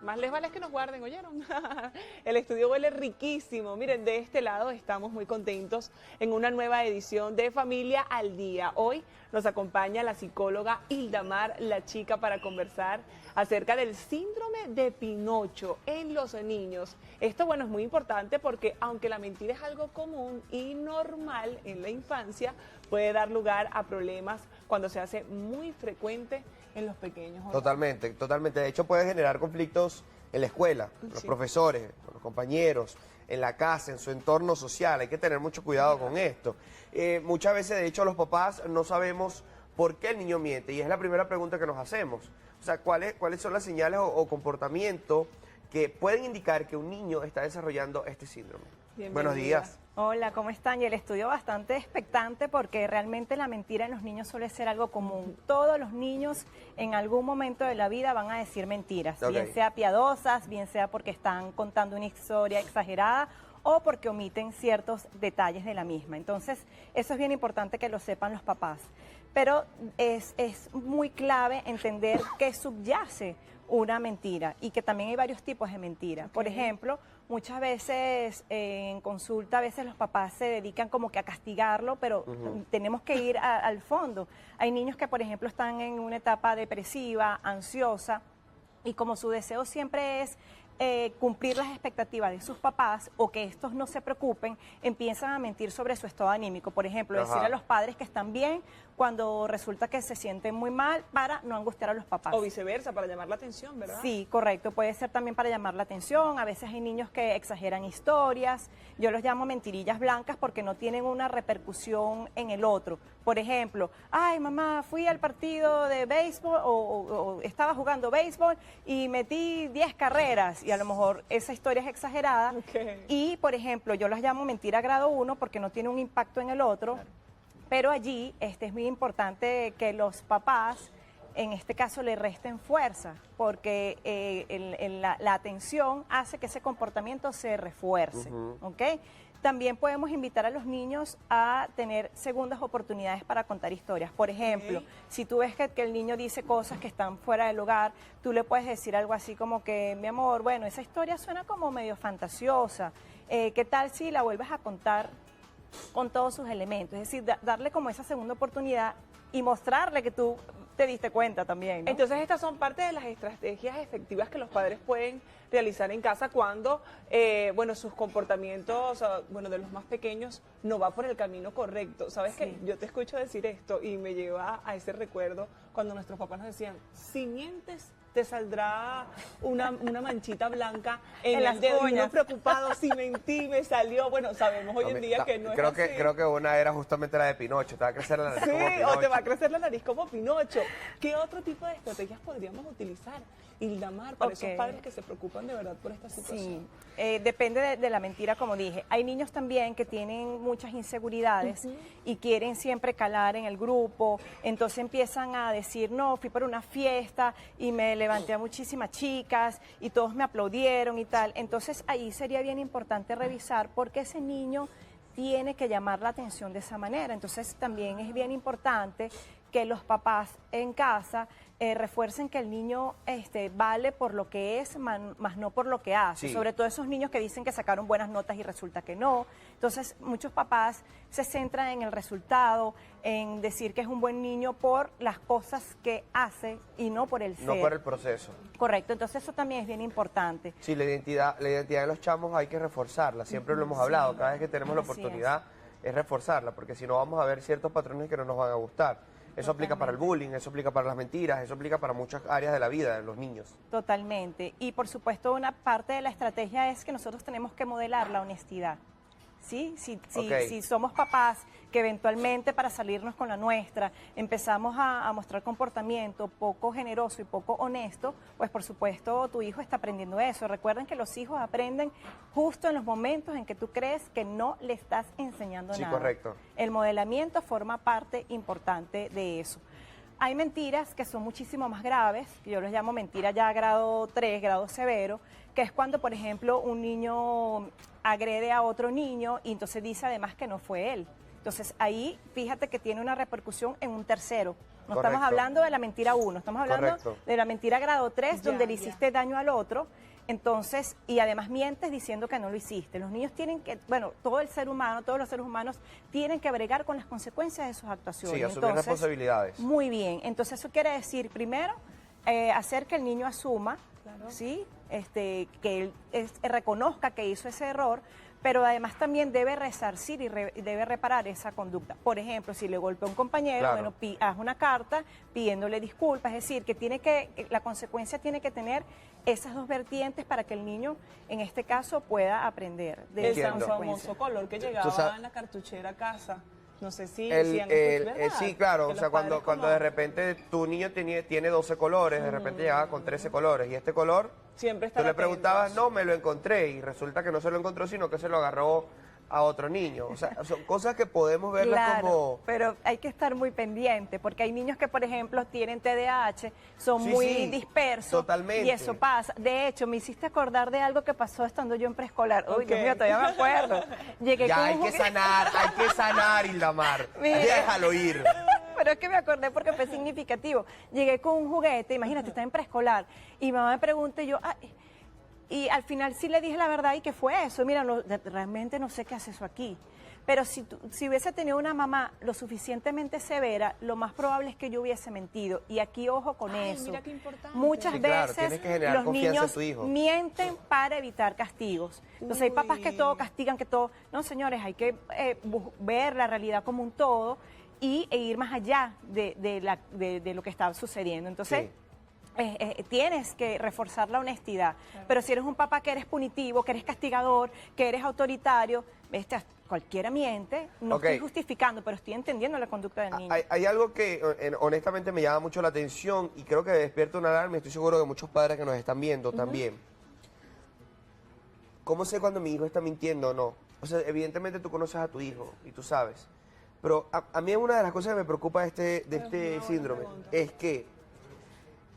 Más les vale que nos guarden, ¿oyeron? El estudio huele riquísimo. Miren, de este lado estamos muy contentos en una nueva edición de Familia al Día. Hoy nos acompaña la psicóloga Hildamar La Chica para conversar acerca del síndrome de Pinocho en los niños. Esto, bueno, es muy importante porque aunque la mentira es algo común y normal en la infancia, puede dar lugar a problemas cuando se hace muy frecuente en los pequeños. Totalmente, totalmente. De hecho, puede generar conflictos en la escuela, con los profesores, con los compañeros, en la casa, en su entorno social. Hay que tener mucho cuidado con esto. Muchas veces, de hecho, los papás no sabemos por qué el niño miente. Y es la primera pregunta que nos hacemos. O sea, ¿cuáles son las señales o comportamientos que pueden indicar que un niño está desarrollando este síndrome? Buenos días. Hola, ¿cómo están? Y el estudio bastante expectante porque realmente la mentira en los niños suele ser algo común. Todos los niños en algún momento de la vida van a decir mentiras, bien sea piadosas, bien sea porque están contando una historia exagerada o porque omiten ciertos detalles de la misma. Entonces, eso es bien importante que lo sepan los papás. Pero es muy clave entender qué subyace una mentira y que también hay varios tipos de mentiras. Por ejemplo, muchas veces en consulta, a veces los papás se dedican como que a castigarlo, pero tenemos que ir al fondo. Hay niños que, por ejemplo, están en una etapa depresiva, ansiosa, y como su deseo siempre es cumplir las expectativas de sus papás o que estos no se preocupen, empiezan a mentir sobre su estado anímico. Por ejemplo, decir a los padres que están bien cuando resulta que se sienten muy mal para no angustiar a los papás. O viceversa, para llamar la atención, ¿verdad? Sí, correcto. Puede ser también para llamar la atención. A veces hay niños que exageran historias. Yo los llamo mentirillas blancas porque no tienen una repercusión en el otro. Por ejemplo, ay mamá, fui al partido de béisbol o estaba jugando béisbol y metí 10 carreras. Y a lo mejor esa historia es exagerada. Y, por ejemplo, yo las llamo mentira grado 1 porque no tiene un impacto en el otro. Claro. Pero allí es muy importante que los papás, en este caso, le resten fuerza, porque la atención hace que ese comportamiento se refuerce. ¿Ok? También podemos invitar a los niños a tener segundas oportunidades para contar historias. Por ejemplo, si tú ves que el niño dice cosas que están fuera del hogar, tú le puedes decir algo así como que, mi amor, bueno, esa historia suena como medio fantasiosa. ¿Qué tal si la vuelves a contar con todos sus elementos? Es decir, darle como esa segunda oportunidad y mostrarle que tú te diste cuenta también, ¿no? Entonces estas son parte de las estrategias efectivas que los padres pueden realizar en casa cuando, bueno, sus comportamientos, bueno, de los más pequeños no va por el camino correcto. ¿Sabes qué? Yo te escucho decir esto y me lleva a ese recuerdo cuando nuestros papás nos decían, si mientes, te saldrá una manchita blanca en el dedo. Y uno preocupado, si mentí, me salió. Bueno, sabemos hoy en día que no es así. Creo que una era justamente la de Pinocho, te va a crecer la nariz como Pinocho. Sí, o te va a crecer la nariz como Pinocho. ¿Qué otro tipo de estrategias podríamos utilizar, Hildamar, para esos padres que se preocupan de verdad por esta situación? Sí, depende de la mentira, como dije. Hay niños también que tienen muchas inseguridades y quieren siempre calar en el grupo, entonces empiezan a decir, no, fui para una fiesta y me levanté a muchísimas chicas y todos me aplaudieron y tal. Entonces ahí sería bien importante revisar por qué ese niño tiene que llamar la atención de esa manera. Entonces también es bien importante que los papás en casa refuercen que el niño vale por lo que es, más no por lo que hace. Sí. Sobre todo esos niños que dicen que sacaron buenas notas y resulta que no. Entonces, muchos papás se centran en el resultado, en decir que es un buen niño por las cosas que hace y no por el ser. No por el proceso. Correcto, entonces eso también es bien importante. Sí, la identidad de los chamos hay que reforzarla, siempre lo hemos hablado, cada vez que tenemos la oportunidad es reforzarla, porque si no vamos a ver ciertos patrones que no nos van a gustar. Eso aplica para el bullying, eso aplica para las mentiras, eso aplica para muchas áreas de la vida de los niños. Totalmente. Y por supuesto una parte de la estrategia es que nosotros tenemos que modelar la honestidad. ¿Sí? Si somos papás que eventualmente para salirnos con la nuestra empezamos a mostrar comportamiento poco generoso y poco honesto, pues por supuesto tu hijo está aprendiendo eso. Recuerden que los hijos aprenden justo en los momentos en que tú crees que no le estás enseñando nada. Sí, correcto. El modelamiento forma parte importante de eso. Hay mentiras que son muchísimo más graves, que yo los llamo mentira ya grado 3, grado severo, que es cuando, por ejemplo, un niño agrede a otro niño y entonces dice además que no fue él. Entonces ahí fíjate que tiene una repercusión en un tercero. No Correcto. estamos hablando de la mentira 1, estamos hablando Correcto. de la mentira grado 3, donde le Ya. hiciste daño al otro. Entonces, y además mientes diciendo que no lo hiciste. Los niños tienen que, bueno, todo el ser humano, todos los seres humanos tienen que bregar con las consecuencias de sus actuaciones. Sí, asumir responsabilidades. Muy bien. Entonces, eso quiere decir, primero, hacer que el niño asuma, ¿sí? Que él reconozca que hizo ese error, pero además también debe resarcir y debe reparar esa conducta. Por ejemplo, si le golpeó a un compañero, Claro. bueno, haz una carta pidiéndole disculpas, es decir, que la consecuencia tiene que tener esas dos vertientes para que el niño, en este caso, pueda aprender de El esa Entiendo. consecuencia. famoso color que Tú llegaba sabes- en la cartuchera a casa. No sé si El- decían el- eso, ¿es verdad? sí, claro, Que o sea, los cuando, padres cuando como de repente tu niño tiene 12 colores, de repente llegaba con 13 colores, y este color, siempre tú están le atentos. preguntabas, no, me lo encontré, y resulta que no se lo encontró, sino que se lo agarró a otro niño. O sea, son cosas que podemos verlas Claro, como... pero hay que estar muy pendiente, porque hay niños que, por ejemplo, tienen TDAH, son Sí, muy sí, dispersos. totalmente. Y eso pasa. De hecho, me hiciste acordar de algo que pasó estando yo en preescolar. Uy, Dios Ok. mío, todavía me acuerdo. Llegué Ya con hay un que juguete- sanar, Hildamar. Mira. Déjalo ir. Pero es que me acordé porque fue significativo. Llegué con un juguete, imagínate, estaba en preescolar, y mamá me pregunta y yo, y al final sí le dije la verdad y que fue eso. Mira, realmente no sé qué hace eso aquí. Pero si hubiese tenido una mamá lo suficientemente severa, lo más probable es que yo hubiese mentido. Y aquí ojo con Ay, eso. mira qué importante. Muchas Sí, claro, veces tienes que generar los confianza en niños tu hijo. mienten para evitar castigos. Entonces hay papás que Uy. todo castigan, que todo... No, señores, hay que ver la realidad como un todo e ir más allá de lo que está sucediendo. Entonces... Sí. Tienes que reforzar la honestidad, pero si eres un papá que eres punitivo, que eres castigador, que eres autoritario, cualquiera miente, no Ok. estoy justificando, pero estoy entendiendo la conducta del niño. Hay algo que honestamente me llama mucho la atención y creo que despierta una alarma y estoy seguro que muchos padres que nos están viendo también. ¿Cómo sé cuando mi hijo está mintiendo o no? O sea, evidentemente tú conoces a tu hijo y tú sabes. Pero a mí una de las cosas que me preocupa de este síndrome es que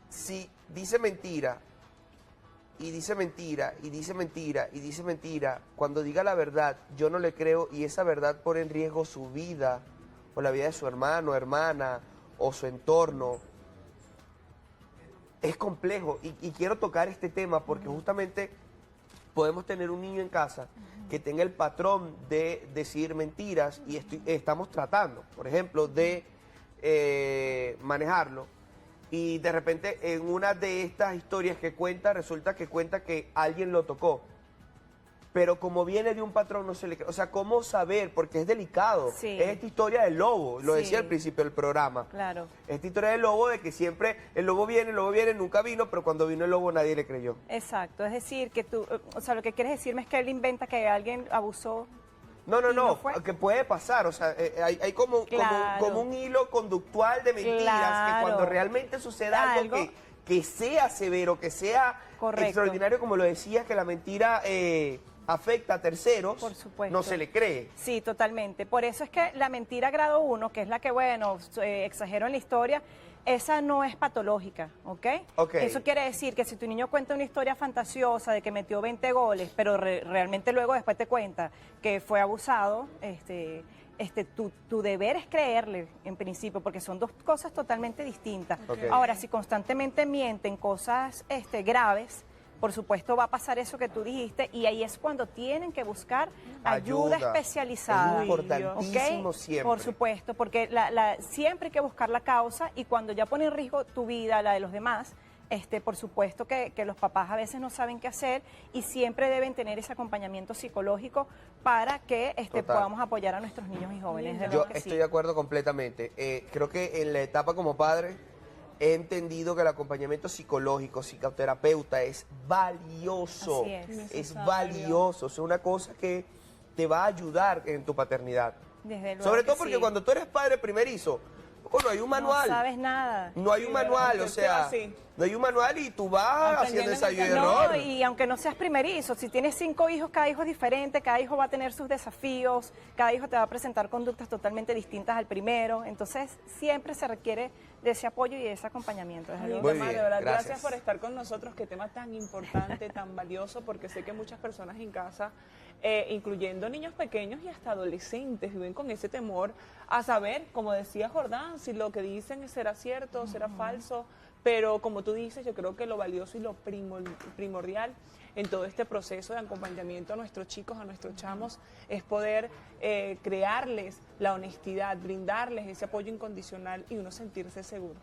si dice mentira y dice mentira y dice mentira y dice mentira, cuando diga la verdad yo no le creo y esa verdad pone en riesgo su vida o la vida de su hermano, hermana o su entorno. Es complejo y quiero tocar este tema porque justamente podemos tener un niño en casa que tenga el patrón de decir mentiras y estamos tratando, por ejemplo, de manejarlo. Y de repente en una de estas historias que cuenta, resulta que cuenta que alguien lo tocó. Pero como viene de un patrón, no se le cree. O sea, ¿cómo saber? Porque es delicado. Sí. Es esta historia del lobo, lo Sí. decía al principio del programa. Claro. Esta historia del lobo, de que siempre el lobo viene, nunca vino, pero cuando vino el lobo nadie le creyó. Exacto, es decir, que tú, o sea, lo que quieres decirme es que él inventa que alguien abusó. No, ¿Y no fue? que puede pasar, o sea, hay como, Claro. como un hilo conductual de mentiras Claro. que cuando realmente suceda algo Algo. que sea severo, que sea Correcto. extraordinario, como lo decías, que la mentira afecta a terceros, Por supuesto. no se le cree. Sí, totalmente. Por eso es que la mentira grado 1, que es la que, bueno, exagero en la historia, esa no es patológica, ¿ok? Ok. Eso quiere decir que si tu niño cuenta una historia fantasiosa de que metió 20 goles, pero realmente luego después te cuenta que fue abusado, tu deber es creerle en principio, porque son dos cosas totalmente distintas. Ok. Ahora, si constantemente mienten cosas graves, por supuesto va a pasar eso que tú dijiste y ahí es cuando tienen que buscar ayuda especializada. Es importantísimo ¿ok? siempre. Por supuesto, porque siempre hay que buscar la causa y cuando ya pone en riesgo tu vida, la de los demás, por supuesto que los papás a veces no saben qué hacer y siempre deben tener ese acompañamiento psicológico para que Total. podamos apoyar a nuestros niños y jóvenes. de Yo verdad que estoy sí. de acuerdo completamente. Creo que en la etapa como padre he entendido que el acompañamiento psicológico, psicoterapeuta es valioso. Así es. Es Necesario. valioso, es una cosa que te va a ayudar en tu paternidad. Desde luego Sobre que todo porque sí. cuando tú eres padre primerizo, no hay un manual. No sabes nada. No hay Sí, un ¿verdad? manual, o Usted sea, sí. no hay un manual y tú vas haciendo Aprendiendo en ensayo y el No, error. y aunque no seas primerizo, si tienes 5 hijos, cada hijo es diferente, cada hijo va a tener sus desafíos, cada hijo te va a presentar conductas totalmente distintas al primero, entonces siempre se requiere de ese apoyo y de ese acompañamiento. desde luego. Muy Tamara, bien, de verdad, gracias. gracias por estar con nosotros. Qué tema tan importante, tan valioso, porque sé que muchas personas en casa incluyendo niños pequeños y hasta adolescentes, viven con ese temor a saber, como decía Jordán, si lo que dicen será cierto, será falso, pero como tú dices, yo creo que lo valioso y lo primordial en todo este proceso de acompañamiento a nuestros chicos, a nuestros chamos, es poder crearles la honestidad, brindarles ese apoyo incondicional y uno sentirse seguro.